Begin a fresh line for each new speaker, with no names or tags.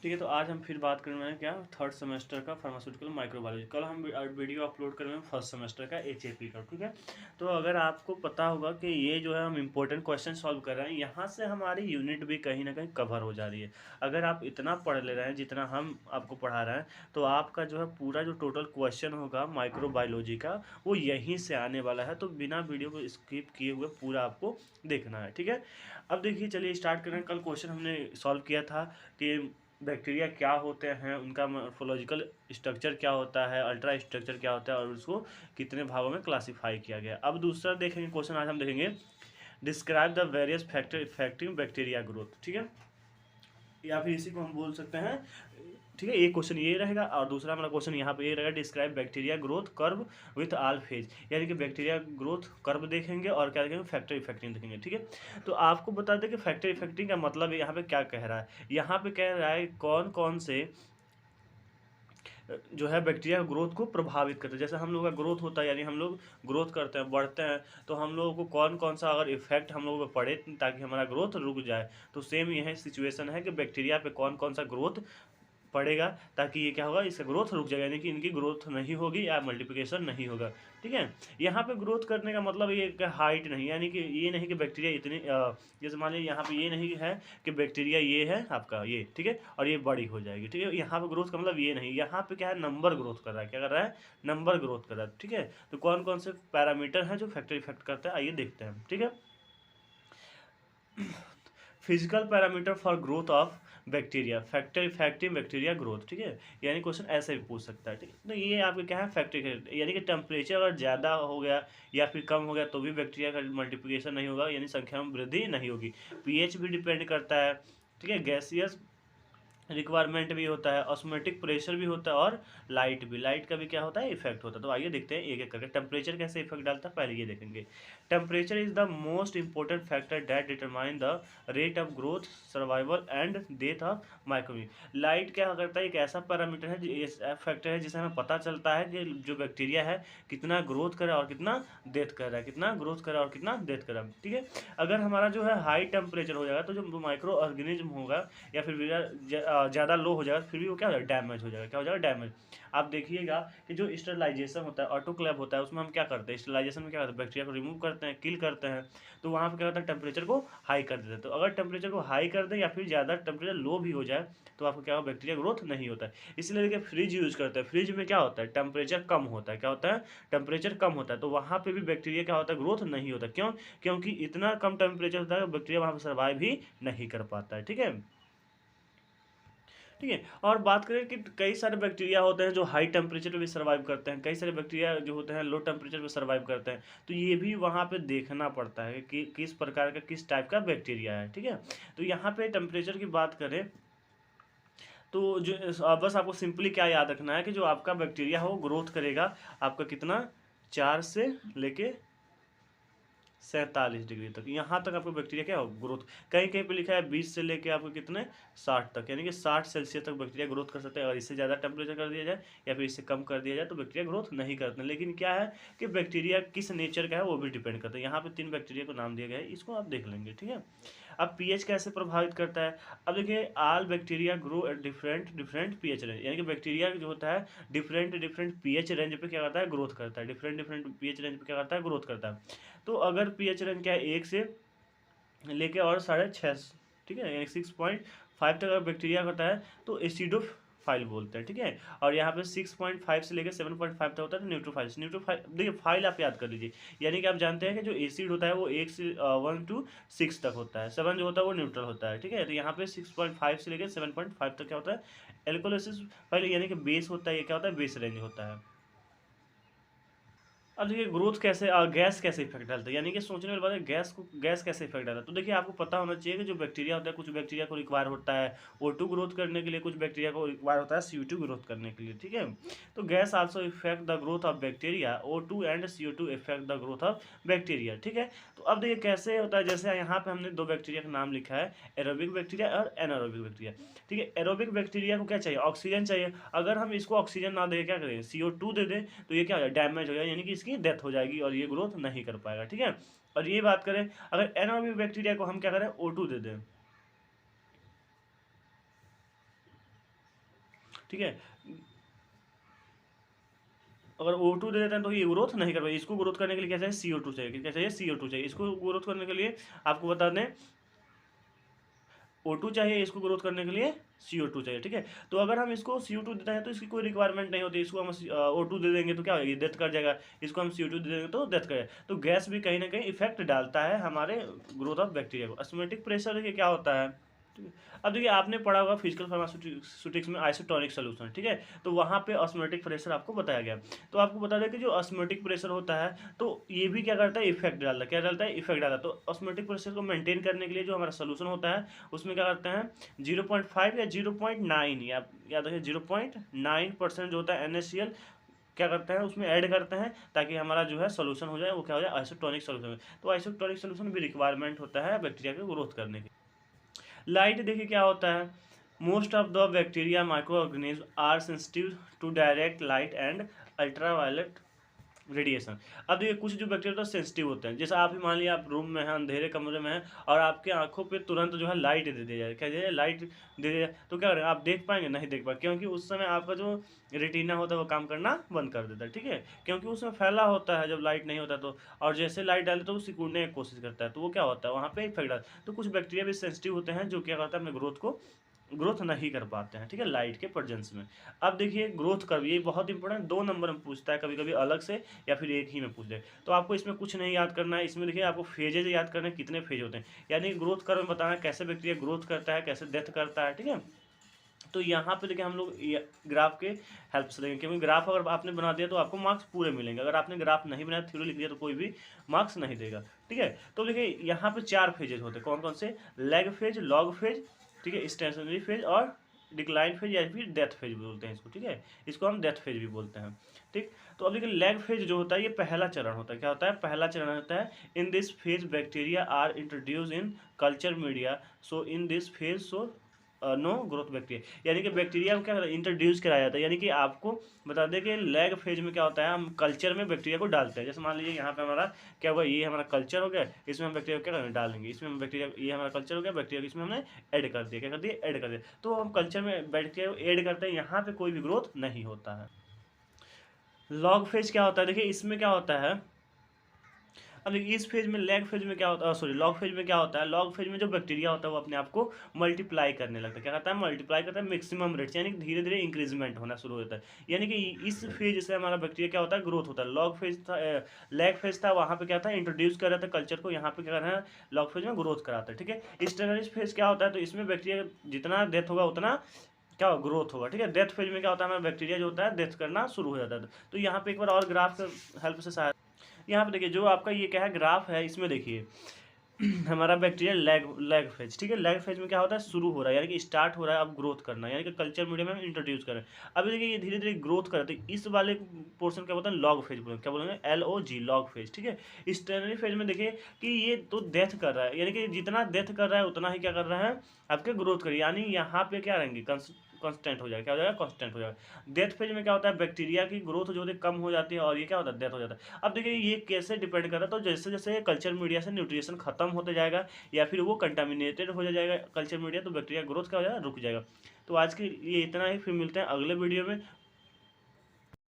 ठीक है, तो आज हम फिर बात करने वाले हैं क्या, थर्ड सेमेस्टर का फार्मास्यूटिकल माइक्रोबायोलॉजी। कल हम वीडियो अपलोड कर रहे हैं फर्स्ट सेमेस्टर का एचएपी का। ठीक है, तो अगर आपको पता होगा कि ये जो है हम इंपॉर्टेंट क्वेश्चन सॉल्व कर रहे हैं, यहाँ से हमारी यूनिट भी कहीं ना कहीं कवर हो जा रही है। अगर आप इतना पढ़ ले रहे हैं जितना हम आपको पढ़ा रहे हैं, तो आपका जो है पूरा जो टोटल क्वेश्चन होगा माइक्रोबायोलॉजी का वो यहीं से आने वाला है। तो बिना वीडियो को स्किप किए हुए पूरा आपको देखना है। ठीक है, अब देखिए, चलिए स्टार्ट करें। कल क्वेश्चन हमने सॉल्व किया था कि बैक्टीरिया क्या होते हैं, उनका मॉर्फोलॉजिकल स्ट्रक्चर क्या होता है, अल्ट्रा स्ट्रक्चर क्या होता है, और उसको कितने भागों में क्लासिफाई किया गया। अब दूसरा देखेंगे क्वेश्चन, आज हम देखेंगे describe the various factor affecting bacteria growth. ठीक है, या फिर इसी को हम बोल सकते हैं। ठीक है, एक क्वेश्चन ये रहेगा और दूसरा हमारा क्वेश्चन यहाँ पे ये रहेगा, describe bacteria growth curve with all phase. यानी कि बैक्टीरिया ग्रोथ कर्व देखेंगे और क्या देखेंगे, फैक्टर इफेक्टिंग देखेंगे। ठीक है, तो आपको बता दें कि फैक्टर इफेक्टिंग का मतलब यहाँ पे क्या कह रहा है। यहाँ पे कह रहा है कौन कौन से जो है बैक्टीरिया ग्रोथ को प्रभावित करते हैं। जैसे हम लोग का ग्रोथ होता है, यानी हम लोग ग्रोथ करते हैं, बढ़ते हैं, तो हम लोगों को कौन कौन सा अगर इफेक्ट हम लोगों पे पड़े ताकि हमारा ग्रोथ रुक जाए, तो सेम यह सिचुएशन है कि बैक्टीरिया पे कौन कौन सा ग्रोथ पड़ेगा ताकि ये क्या होगा, इसका ग्रोथ रुक जाएगा, यानी कि इनकी ग्रोथ नहीं होगी या मल्टीप्लिकेशन नहीं होगा। ठीक है, यहाँ पे ग्रोथ करने का मतलब ये कि हाइट नहीं, यानी कि ये नहीं कि बैक्टीरिया इतनी जैसे मान लीजिए यहाँ पे ये नहीं है कि बैक्टीरिया ये है आपका ये, ठीक है, और ये बड़ी हो जाएगी। ठीक है, यहाँ पे ग्रोथ का मतलब ये नहीं, यहाँ पे क्या है, नंबर ग्रोथ कर रहा है। क्या कर रहा है, नंबर ग्रोथ कर रहा है। ठीक है, तो कौन कौन से पैरामीटर हैं जो फैक्टर इफेक्ट करता है, आइए देखते हैं। ठीक है, physical parameter for growth of bacteria, factor effective bacteria growth. ठीक है, यानी क्वेश्चन ऐसे भी पूछ सकता है। ठीक है, तो ये आपके क्या है, फैक्टर, यानी कि टेम्परेचर अगर ज़्यादा हो गया या फिर कम हो गया तो भी बैक्टीरिया का मल्टीप्लिकेशन नहीं होगा, यानी संख्या में वृद्धि नहीं होगी। पीएच भी डिपेंड करता है। ठीक है, गैसियस रिक्वायरमेंट भी होता है, ऑस्मोटिक प्रेशर भी होता है, और लाइट भी, लाइट का भी क्या होता है, इफेक्ट होता है। तो आइए देखते हैं एक एक करके। टेम्परेचर कैसे इफेक्ट डालता है, पहले ये देखेंगे। Temperature is the most important factor that determine the rate of growth, survival and death of microbe. Light क्या करता है, एक ऐसा पैरामीटर है, फैक्टर है जिससे हमें पता चलता है कि जो बैक्टीरिया है कितना ग्रोथ कर रहा है और कितना डेथ कर रहा है, कितना ग्रोथ कर रहा है और कितना डेथ कर रहा है। ठीक है, अगर हमारा जो है हाई टेम्परेचर हो जाएगा तो जो माइक्रो ऑर्गेनिज्म होगा या फिर ज़्यादा लो हो जाएगा, फिर भी वो क्या हो जाएगा, डैमेज हो जाएगा। क्या हो जाएगा, डैमेज। आप देखिएगा कि जो स्टरलाइजेशन होता है, ऑटोक्लेव होता है, उसमें हम क्या करते हैं, स्टरलाइजेशन में क्या करते हैं, बैक्टीरिया को रिमूव करते हैं, किल करते हैं। तो वहाँ पर क्या होता है, टेम्परेचर को हाई कर देते हैं। तो अगर टेम्परेचर को हाई कर दें या फिर ज़्यादा टेम्परेचर लो भी हो जाए तो आपको क्या होगा, बैक्टीरिया ग्रोथ नहीं होता है। इसलिए देखिए फ्रिज यूज़ करते हैं, फ्रिज में क्या होता है, टेम्परेचर कम होता है। क्या होता है, टेम्परेचर कम होता है, तो वहाँ पे भी बैक्टीरिया क्या होता है, ग्रोथ नहीं होता। क्यों, क्योंकि इतना कम टेम्परेचर होता है, बैक्टीरिया वहाँ पर सर्वाइव ही नहीं कर पाता है। ठीक है, ठीक है, और बात करें कि कई सारे बैक्टीरिया होते हैं जो हाई टेम्परेचर पे भी सर्वाइव करते हैं, कई सारे बैक्टीरिया जो होते हैं लो टेम्परेचर पे सर्वाइव करते हैं। तो ये भी वहाँ पे देखना पड़ता है कि किस प्रकार का, किस टाइप का बैक्टीरिया है। ठीक है, तो यहाँ पे टेम्परेचर की बात करें तो जो बस आपको सिंपली क्या याद रखना है कि जो आपका बैक्टीरिया है वो ग्रोथ करेगा आपका कितना, 4 से लेके 47 डिग्री तक, यहाँ तक आपको बैक्टीरिया क्या हो, ग्रोथ। कहीं कहीं पे लिखा है 20 से लेके आपको कितने, 60 तक, यानी कि 60 सेल्सियस तक बैक्टीरिया ग्रोथ कर सकते हैं। और इससे ज़्यादा टेम्परेचर कर दिया जाए या फिर इससे कम कर दिया जाए तो बैक्टीरिया ग्रोथ नहीं करते। लेकिन क्या है कि बैक्टीरिया किस नेचर का है वो भी डिपेंड करता है। यहाँ पे 3 बैक्टीरिया को नाम दिया गया है, इसको आप देख लेंगे। ठीक है, अब पीएच कैसे प्रभावित करता है। अब देखिए, all bacteria grow at different different pH range, यानी कि बैक्टीरिया जो होता है डिफरेंट डिफरेंट पीएच रेंज पे क्या करता है, ग्रोथ करता है। डिफरेंट डिफरेंट पीएच रेंज पे क्या करता है, ग्रोथ करता है। तो अगर पीएच रेंज क्या है, 1 से लेके और 6.5, ठीक है, यानी 6.5 तक अगर बैक्टीरिया होता है तो एसिडोफाइल बोलते हैं। ठीक है, और यहाँ पे 6.5 से लेकर 7.5 तक होता है तो न्यूट्रोफाइल। न्यूट्रोफाइल देखिए, फाइल आप याद कर लीजिए, यानी कि आप जानते हैं कि जो एसिड होता है वो 1 to 6 तक होता है, 7 जो होता है वो न्यूट्रल होता है। ठीक है, तो यहाँ पे 6.5 से लेकर 7.5 तक क्या होता है, एल्कोलिसिस फाइल, यानी कि बेस होता है। ये क्या होता है, बेस रेंज होता है। अब देखिए ग्रोथ कैसे, गैस कैसे इफेक्ट डालता है, यानी कि सोचने वाली बात है, गैस कैसे इफेक्ट डालता है। तो देखिए आपको पता होना चाहिए कि जो बैक्टीरिया होता है, कुछ बैक्टीरिया को रिक्वायर होता है O2 ग्रोथ करने के लिए, कुछ बैक्टीरिया को रिक्वायर होता है CO2 ग्रोथ करने के लिए। ठीक है, तो gas also effect the growth of bacteria, O2 and CO2 effect the growth of bacteria. ठीक है, तो अब देखिए कैसे होता है, जैसे यहाँ पे हमने 2 बैक्टीरिया का नाम लिखा है, एरोबिक बैक्टीरिया और एनारोबिक बैक्टीरिया। ठीक है, एरोबिक बैक्टीरिया को क्या चाहिए, ऑक्सीजन चाहिए। अगर हम इसको ऑक्सीजन ना दे क्या करें, CO2 दे दें तो ये क्या हो जाएगा, डैमेज हो जाएगा, यानी कि इसकी डेथ हो जाएगी और ये ग्रोथ नहीं कर पाएगा। ठीक है, और ये बात करें अगर एनारोबिक बैक्टीरिया को हम क्या करें, O2 दे दें, ठीक है। अगर O2 दे देते हैं तो ये ग्रोथ नहीं कर पाएगी। इसको ग्रोथ करने के लिए क्या चाहिए, CO2 चाहिए। क्या चाहिए, CO2 चाहिए। इसको ग्रोथ करने के लिए आपको बता दें O2 चाहिए, इसको ग्रोथ करने के लिए CO2 चाहिए, ठीक है। तो अगर हम इसको CO2 देते हैं तो इसकी कोई रिक्वायरमेंट नहीं होती। इसको हम O2 दे देंगे तो क्या होगा, डेथ कर जाएगा। इसको हम CO2 दे देंगे तो डेथ कर जाएगा। तो गैस भी कहीं ना कहीं इफेक्ट डालता है हमारे ग्रोथ ऑफ बैक्टीरिया को। ऑस्मोटिक प्रेशर देखिए क्या होता है, ठीक है। अब देखिए आपने पढ़ा होगा फिजिकल फार्मास्यूटिक्स में आइसोटोनिक सोल्यूशन, ठीक है। तो वहाँ पे ऑस्मोटिक प्रेशर आपको बताया गया। तो आपको बता दें कि जो ऑस्मोटिक प्रेशर होता है तो ये भी क्या करता है, इफेक्ट डालता है। क्या डालता है, इफेक्ट डालता है। तो ऑस्मोटिक प्रेशर को मेंटेन करने के लिए जो हमारा सोल्यूशन होता है उसमें क्या करते हैं 0.5 या 0.9 या याद रखिए 0.9% जो होता है NaCl क्या करते हैं उसमें ऐड करते हैं ताकि हमारा जो है सोल्यूशन हो जाए वो क्या हो जाए, आइसोटोनिक सोल्यूशन में। तो आइसोटोनिक सोल्यूशन भी रिक्वायरमेंट होता है बैक्टीरिया के ग्रोथ करने की। लाइट देखिए क्या होता है, most of the bacteria micro organism are sensitive to direct light and ultraviolet radiation. अब देखिए कुछ जो बैक्टीरिया तो सेंसिटिव होते हैं, जैसे आप ही मान लिया आप रूम में हैं, अंधेरे कमरे में हैं और आपके आंखों पे तुरंत जो है लाइट दे दी जाए, क्या दे लाइट दे दी जाए, तो क्या करें, आप देख पाएंगे, नहीं देख पाएंगे, क्योंकि उस समय आपका जो रेटिना होता है वो काम करना बंद कर देता है, ठीक है। क्योंकि उसमें फैला होता है जब लाइट नहीं होता तो, और जैसे लाइट डाले तो वो सिकुड़ने की कोशिश करता है, तो वो क्या होता है वहाँ पे इफेक्ट डालता है। तो कुछ बैक्टीरिया भी सेंसिटिव होते हैं जो क्या करता है अपने ग्रोथ नहीं कर पाते हैं, ठीक है, लाइट के प्रेजेंस में। अब देखिए ग्रोथ कर्व, ये बहुत इंपॉर्टेंट 2 नंबर में पूछता है, कभी कभी अलग से या फिर एक ही में पूछ दे। तो आपको इसमें कुछ नहीं याद करना है, इसमें देखिए आपको फेजेज याद करने हैं, कितने फेज होते हैं, यानी ग्रोथ कर्व में बताना है कैसे बैक्टीरिया ग्रोथ करता है, कैसे डेथ करता है, ठीक है। तो यहाँ पे देखिए हम लोग ग्राफ के हेल्प से देखेंगे, क्योंकि ग्राफ अगर आपने बना दिया तो आपको मार्क्स पूरे मिलेंगे। अगर आपने ग्राफ नहीं बनाया, थ्योरी लिख दिया, तो कोई भी मार्क्स नहीं देगा, ठीक है। तो देखिए यहाँ पे 4 फेजेज होते हैं, कौन कौन से, लैग फेज, लॉग फेज, ठीक है, स्टेशनरी फेज और डिक्लाइन फेज या फिर डेथ फेज भी बोलते हैं इसको, ठीक है। इसको हम डेथ फेज भी बोलते हैं, ठीक। तो अब देखिए लैग फेज जो होता है ये पहला चरण होता है। क्या होता है, पहला चरण होता है। In this phase bacteria are introduce in culture media, so in this phase so no growth bacteria, यानी कि बैक्टीरिया को क्या इंट्रोड्यूस कराया जाता है। यानी कि आपको बता दें कि लैग फेज में क्या होता है, हम कल्चर में बैक्टीरिया को डालते हैं। जैसे मान लीजिए यहाँ पे हमारा क्या होगा, ये हमारा कल्चर हो गया, इसमें हम बैक्टीरिया को क्या करेंगे, डालेंगे। इसमें हम बैक्टीरिया, ये हमारा कल्चर हो गया, बैक्टीरिया को इसमें हमने ऐड कर दिया, क्या कर दिया, ऐड कर दिया। तो हम कल्चर में बैक्टीरिया को ऐड करते हैं, यहाँ पे कोई भी ग्रोथ नहीं होता है। लॉग फेज क्या होता है, देखिए इसमें क्या होता है, अब देखिए इस फेज में, लैग फेज में क्या होता है, सॉरी लॉग फेज में क्या होता है, लॉग फेज में जो बैक्टीरिया होता है वो अपने आप को मल्टीप्लाई करने लगता है। क्या करता है, मल्टीप्लाई करता है मैक्सिमम रेट, यानी कि धीरे धीरे इंक्रीजमेंट होना शुरू होता है। यानी कि इस फेज से हमारा बैक्टीरिया क्या होता है, ग्रोथ होता है। लॉग फेज था, लैग फेज था, वहाँ पे क्या था, इंट्रोड्यूस कर रहा था कल्चर को, यहाँ पे क्या कर रहा है, लॉग फेज में ग्रोथ कराता है, ठीक है। स्टेरनरी फेज क्या होता है, तो इसमें बैक्टीरिया जितना डेथ होगा उतना क्या ग्रोथ होगा, ठीक है। डेथ फेज में क्या होता है, हमारा बैक्टीरिया जो होता है डेथ करना शुरू हो जाता है। तो यहाँ पे एक बार और ग्राफ के हेल्प से यहाँ पे देखिए जो आपका ये क्या है ग्राफ है, इसमें देखिए हमारा बैक्टीरिया लैग फेज, ठीक है। लैग फेज में क्या होता है, शुरू हो रहा है, यानी कि स्टार्ट हो रहा है अब ग्रोथ करना, यानी कि कल्चर मीडिया में हम इंट्रोड्यूस कर रहे हैं। अभी देखिए ये धीरे धीरे ग्रोथ कर रहे हैं, तो इस वाले पोर्शन क्या बोलते हैं, लॉग फेज बोलेंगे, क्या बोलेंगे, LOG, लॉग फेज, ठीक है। स्टेनरी फेज में देखिए कि ये तो डेथ कर रहा है, यानी कि जितना डेथ कर रहा है उतना ही क्या कर रहा है, आपके ग्रोथ करिए, यानी यहाँ पे क्या रहेंगे, कांस्टेंट हो जाएगा, क्या हो जाएगा, कांस्टेंट हो जाएगा। डेथ फेज में क्या होता है, बैक्टीरिया की ग्रोथ जो होती है कम हो जाती है और ये क्या होता है, डेथ हो जाता है। अब देखिए ये कैसे डिपेंड कर रहा है, तो जैसे जैसे कल्चर मीडिया से न्यूट्रिशन खत्म होते जाएगा या फिर वो कंटामिनेटेड हो जाएगा कल्चर मीडिया, तो बैक्टीरिया ग्रोथ क्या हो जाएगा, रुक जाएगा। तो आज के लिए इतना ही, फिर मिलते हैं अगले वीडियो में।